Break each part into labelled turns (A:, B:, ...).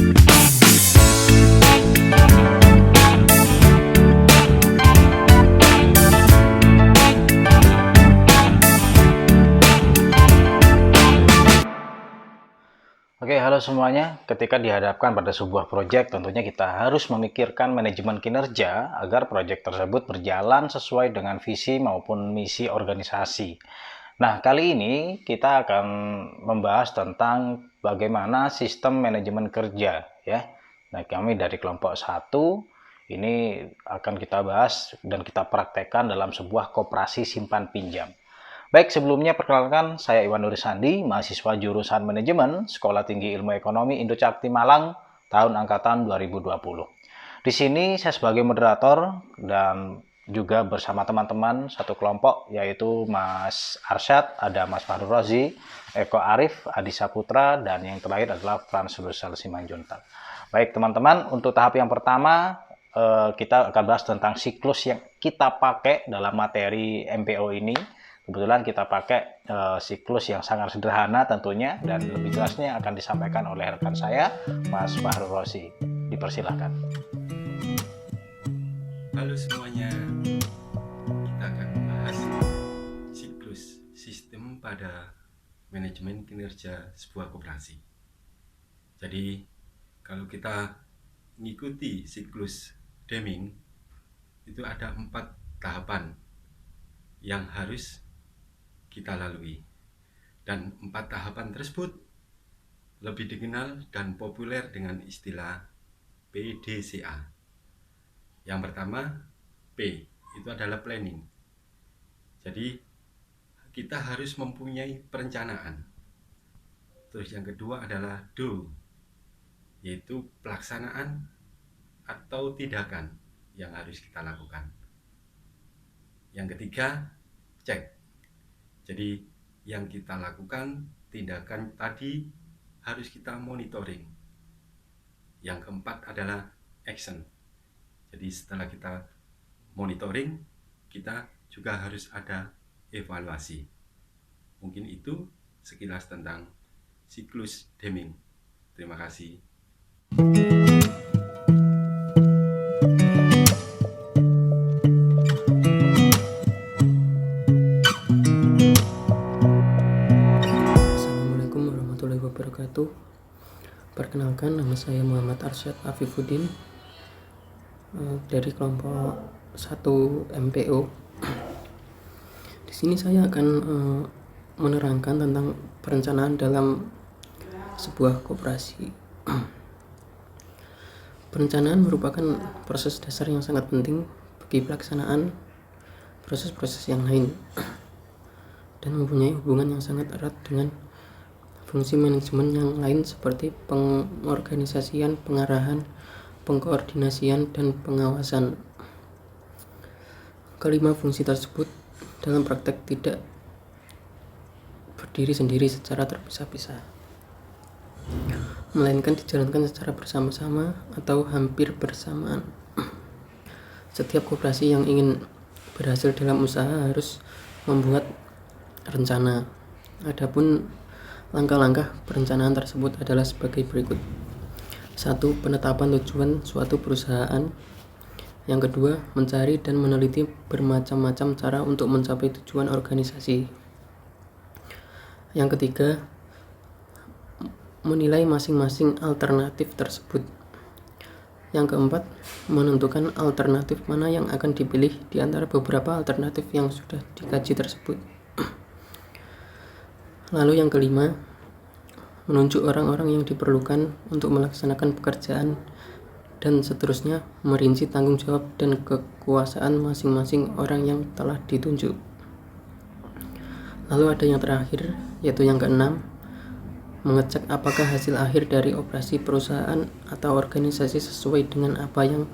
A: Oke, halo semuanya. Ketika dihadapkan pada sebuah proyek, tentunya kita harus memikirkan manajemen kinerja agar proyek tersebut berjalan sesuai dengan visi maupun misi organisasi. Nah, kali ini kita akan membahas tentang bagaimana sistem manajemen kerja, ya. Nah, kami dari kelompok 1 ini akan kita bahas dan kita praktekkan dalam sebuah koperasi simpan pinjam. Baik, sebelumnya perkenalkan saya Iwan Nurisandi, mahasiswa jurusan Manajemen, Sekolah Tinggi Ilmu Ekonomi Indocakti Malang, tahun angkatan 2020. Di sini saya sebagai moderator dan juga bersama teman-teman satu kelompok, yaitu Mas Arsyad, ada Mas Fahru Rozi, Eko Arif, Adi Saputra, dan yang terakhir adalah Frans Rusal Simanjuntak. Baik teman-teman, untuk tahap yang pertama kita akan bahas tentang siklus yang kita pakai dalam materi MPO ini. Kebetulan kita pakai siklus yang sangat sederhana tentunya, dan lebih jelasnya akan disampaikan oleh rekan saya, Mas Fahru Rozi. Dipersilahkan.
B: Halo semuanya, kita akan membahas siklus sistem pada manajemen kinerja sebuah koperasi. Jadi kalau kita mengikuti siklus Deming, itu ada 4 tahapan yang harus kita lalui, dan 4 tahapan tersebut lebih dikenal dan populer dengan istilah PDCA. Yang pertama, P, itu adalah planning. Jadi kita harus mempunyai perencanaan. Terus yang kedua adalah do, yaitu pelaksanaan atau tindakan yang harus kita lakukan. Yang ketiga, cek. Jadi yang kita lakukan, tindakan tadi harus kita monitoring. Yang keempat adalah action. Jadi setelah kita monitoring, kita juga harus ada evaluasi. Mungkin itu sekilas tentang siklus Deming. Terima kasih.
C: Perkenalkan, nama saya Muhammad Arsyad Afifuddin dari kelompok 1 MPO. Di sini saya akan menerangkan tentang perencanaan dalam sebuah koperasi. Perencanaan merupakan proses dasar yang sangat penting bagi pelaksanaan proses-proses yang lain dan mempunyai hubungan yang sangat erat dengan fungsi manajemen yang lain seperti pengorganisasian, pengarahan, pengkoordinasian, dan pengawasan. Kelima fungsi tersebut dalam praktek tidak berdiri sendiri secara terpisah-pisah, melainkan dijalankan secara bersama-sama atau hampir bersamaan. Setiap koperasi yang ingin berhasil dalam usaha harus membuat rencana. Adapun langkah-langkah perencanaan tersebut adalah sebagai berikut. 1. Penetapan tujuan suatu perusahaan. Yang kedua, mencari dan meneliti bermacam-macam cara untuk mencapai tujuan organisasi. Yang ketiga, menilai masing-masing alternatif tersebut. Yang keempat, menentukan alternatif mana yang akan dipilih di antara beberapa alternatif yang sudah dikaji tersebut. Lalu yang kelima, menunjuk orang-orang yang diperlukan untuk melaksanakan pekerjaan, dan seterusnya merinci tanggung jawab dan kekuasaan masing-masing orang yang telah ditunjuk. Lalu ada yang terakhir, yaitu yang keenam, mengecek apakah hasil akhir dari operasi perusahaan atau organisasi sesuai dengan apa yang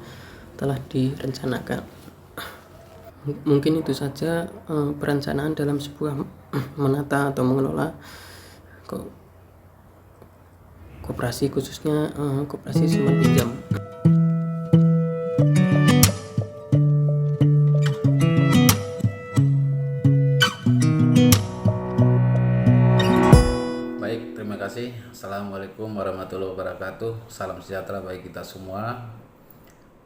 C: telah direncanakan. Mungkin itu saja perencanaan dalam sebuah menata atau mengelola koperasi, khususnya koperasi simpan pinjam.
D: Baik, terima kasih. Assalamualaikum warahmatullahi warahmatullahi wabarakatuh. Salam sejahtera bagi kita semua.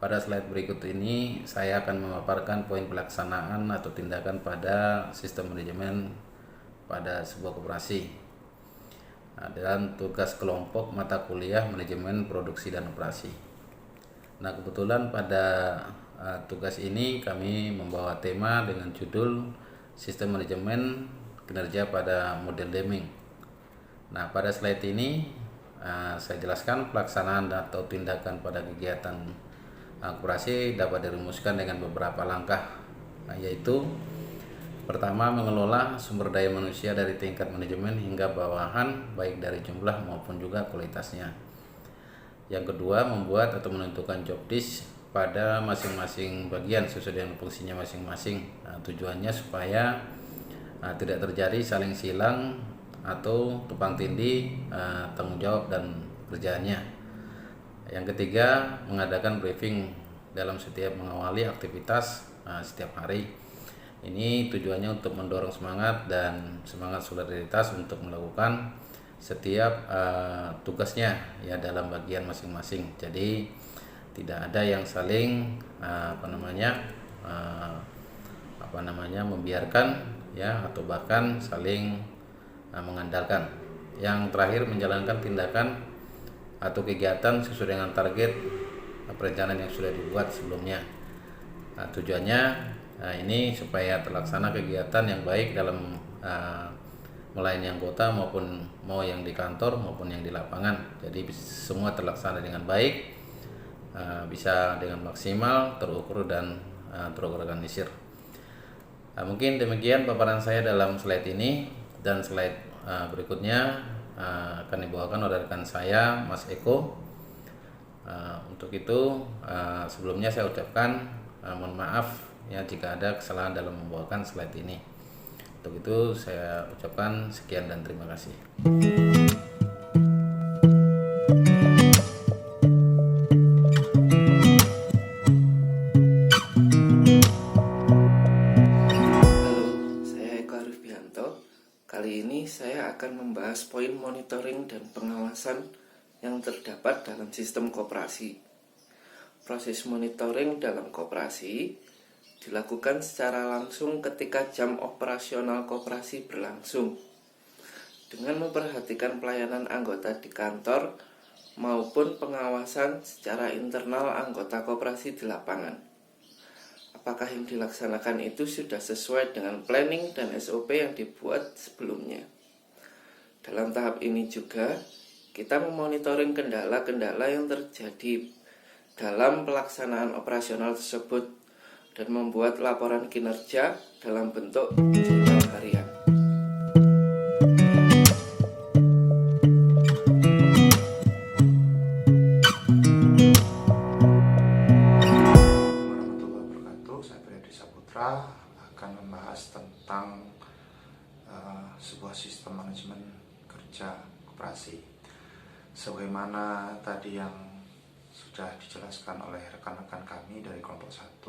D: Pada slide berikut ini saya akan memaparkan poin pelaksanaan atau tindakan pada sistem manajemen pada sebuah koperasi dan tugas kelompok mata kuliah manajemen produksi dan operasi. Nah, kebetulan pada tugas ini kami membawa tema dengan judul sistem manajemen kinerja pada model Deming. Nah, pada slide ini saya jelaskan pelaksanaan atau tindakan pada kegiatan koperasi dapat dirumuskan dengan beberapa langkah, yaitu pertama, mengelola sumber daya manusia dari tingkat manajemen hingga bawahan, baik dari jumlah maupun juga kualitasnya. Yang kedua, membuat atau menentukan job disk pada masing-masing bagian sesuai dengan fungsinya masing-masing. Tujuannya supaya tidak terjadi saling silang atau tumpang tindih tanggung jawab dan kerjaannya. Yang ketiga, mengadakan briefing dalam setiap mengawali aktivitas setiap hari. Ini tujuannya untuk mendorong semangat dan semangat solidaritas untuk melakukan setiap tugasnya ya dalam bagian masing-masing. Jadi tidak ada yang saling membiarkan ya atau bahkan saling mengandalkan. Yang terakhir, menjalankan tindakan atau kegiatan sesuai dengan target perencanaan yang sudah dibuat sebelumnya. Tujuannya ini supaya terlaksana kegiatan yang baik dalam melayani anggota maupun mau yang di kantor maupun yang di lapangan. Jadi semua terlaksana dengan baik, bisa dengan maksimal, terukur dan terorganisir. Mungkin demikian paparan saya dalam slide ini, dan slide berikutnya akan dibawakan oleh rekan saya, Mas Eko. Untuk itu sebelumnya saya ucapkan mohon maaf ya jika ada kesalahan dalam membawakan slide ini. Untuk itu saya ucapkan sekian dan terima kasih.
E: Kali ini saya akan membahas poin monitoring dan pengawasan yang terdapat dalam sistem koperasi. Proses monitoring dalam koperasi dilakukan secara langsung ketika jam operasional koperasi berlangsung, dengan memperhatikan pelayanan anggota di kantor maupun pengawasan secara internal anggota koperasi di lapangan. Apakah yang dilaksanakan itu sudah sesuai dengan planning dan SOP yang dibuat sebelumnya. Dalam tahap ini juga, kita memonitoring kendala-kendala yang terjadi dalam pelaksanaan operasional tersebut dan membuat laporan kinerja dalam bentuk jurnal harian.
F: Akan membahas tentang sebuah sistem manajemen kerja koperasi. Sebagaimana tadi yang sudah dijelaskan oleh rekan-rekan kami dari kelompok 1,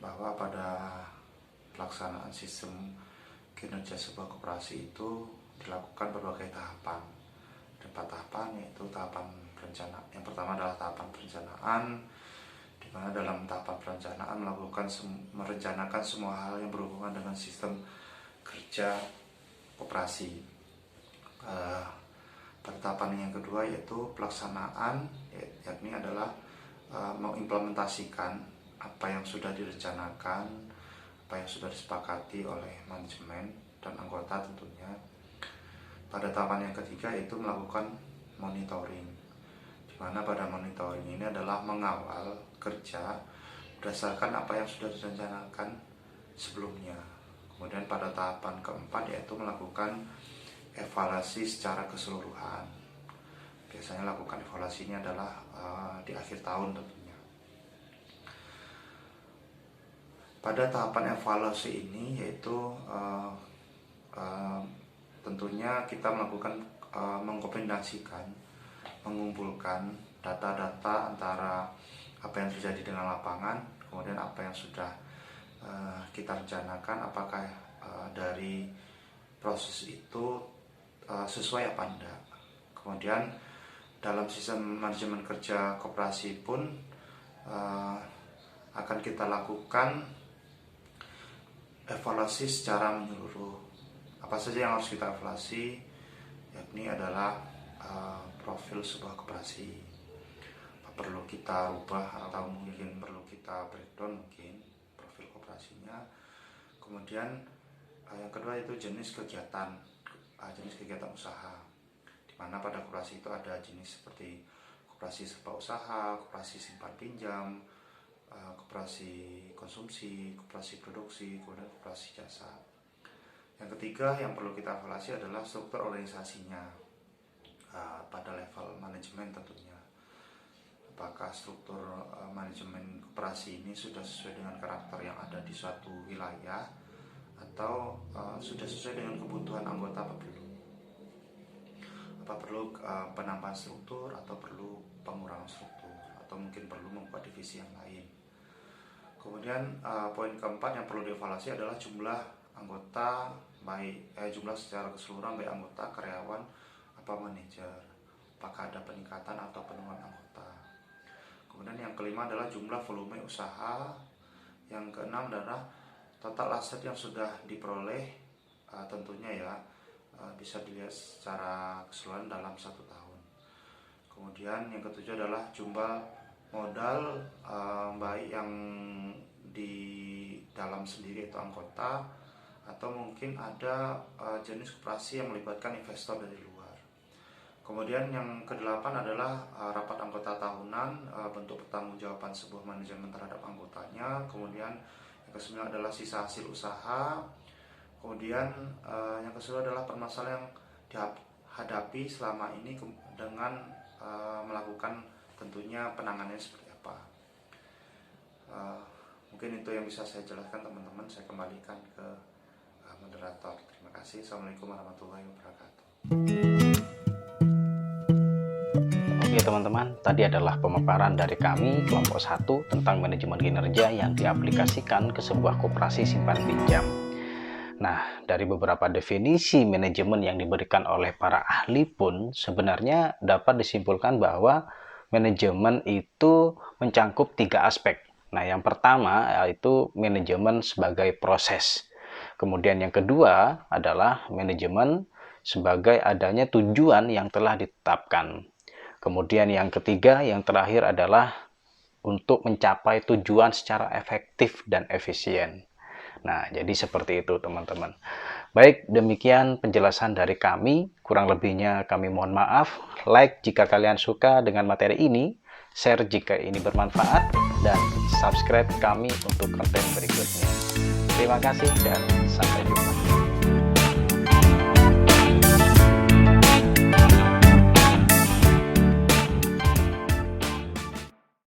F: bahwa pada pelaksanaan sistem kinerja sebuah koperasi itu dilakukan berbagai tahapan. Ada 4 tahapan, yaitu tahapan perencanaan. Yang pertama adalah tahapan perencanaan, di mana dalam tahapan perencanaan merencanakan semua hal yang berhubungan dengan sistem kerja koperasi. Pada tahapan yang kedua yaitu pelaksanaan, yakni adalah mengimplementasikan apa yang sudah direncanakan, apa yang sudah disepakati oleh manajemen dan anggota tentunya. Pada tahapan yang ketiga yaitu melakukan monitoring, di mana pada monitoring ini adalah mengawal kerja berdasarkan apa yang sudah direncanakan sebelumnya. Kemudian pada tahapan keempat yaitu melakukan evaluasi secara keseluruhan. Biasanya lakukan evaluasi ini adalah di akhir tahun tentunya. Pada tahapan evaluasi ini yaitu tentunya kita melakukan mengkombinasikan, mengumpulkan data-data antara apa yang terjadi dengan lapangan, kemudian apa yang sudah kita rencanakan, apakah dari proses itu sesuai apa enggak. Kemudian dalam sistem manajemen kerja koperasi pun akan kita lakukan evaluasi secara menyeluruh. Apa saja yang harus kita evaluasi, yakni adalah profil sebuah koperasi. Apa perlu kita rubah atau mungkin perlu kita breakdown mungkin profil koperasinya. Kemudian yang kedua itu jenis kegiatan usaha, di mana pada koperasi itu ada jenis seperti koperasi serba usaha, koperasi simpan pinjam, koperasi konsumsi, koperasi produksi, kemudian koperasi jasa. Yang ketiga yang perlu kita evaluasi adalah struktur organisasinya pada level manajemen tentunya. Apakah struktur manajemen koperasi ini sudah sesuai dengan karakter yang ada di suatu wilayah atau sudah sesuai dengan kebutuhan anggota apa perlu penambahan struktur atau perlu pengurangan struktur atau mungkin perlu membuat divisi yang lain. Kemudian poin keempat yang perlu dievaluasi adalah jumlah anggota, jumlah secara keseluruhan baik anggota, karyawan, apa manajer. Apakah ada peningkatan atau penurunan anggota. Kemudian yang kelima adalah jumlah volume usaha. Yang keenam adalah total aset yang sudah diperoleh, tentunya ya bisa dilihat secara keseluruhan dalam 1 tahun. Kemudian yang ketujuh adalah jumlah modal baik yang di dalam sendiri itu anggota atau mungkin ada jenis koperasi yang melibatkan investor dari luar. Kemudian yang kedelapan adalah rapat anggota tahunan, bentuk pertanggungjawaban sebuah manajemen terhadap anggotanya. Kemudian yang ke-9 adalah sisa hasil usaha. Kemudian yang ke-10 adalah permasalahan yang dihadapi selama ini dengan melakukan tentunya penanganannya seperti apa. Mungkin itu yang bisa saya jelaskan teman-teman. Saya kembalikan ke moderator. Terima kasih. Assalamualaikum warahmatullahi wabarakatuh.
A: Oke teman-teman, tadi adalah pemaparan dari kami kelompok 1 tentang manajemen kinerja yang diaplikasikan ke sebuah koperasi simpan pinjam. Nah, dari beberapa definisi manajemen yang diberikan oleh para ahli pun sebenarnya dapat disimpulkan bahwa manajemen itu mencangkup 3 aspek. Nah, yang pertama yaitu manajemen sebagai proses. Kemudian yang kedua adalah manajemen sebagai adanya tujuan yang telah ditetapkan. Kemudian yang ketiga, yang terakhir adalah untuk mencapai tujuan secara efektif dan efisien. Nah, jadi seperti itu teman-teman. Baik, demikian penjelasan dari kami. Kurang lebihnya kami mohon maaf. Like jika kalian suka dengan materi ini, share jika ini bermanfaat, dan subscribe kami untuk konten berikutnya. Terima kasih dan sampai jumpa.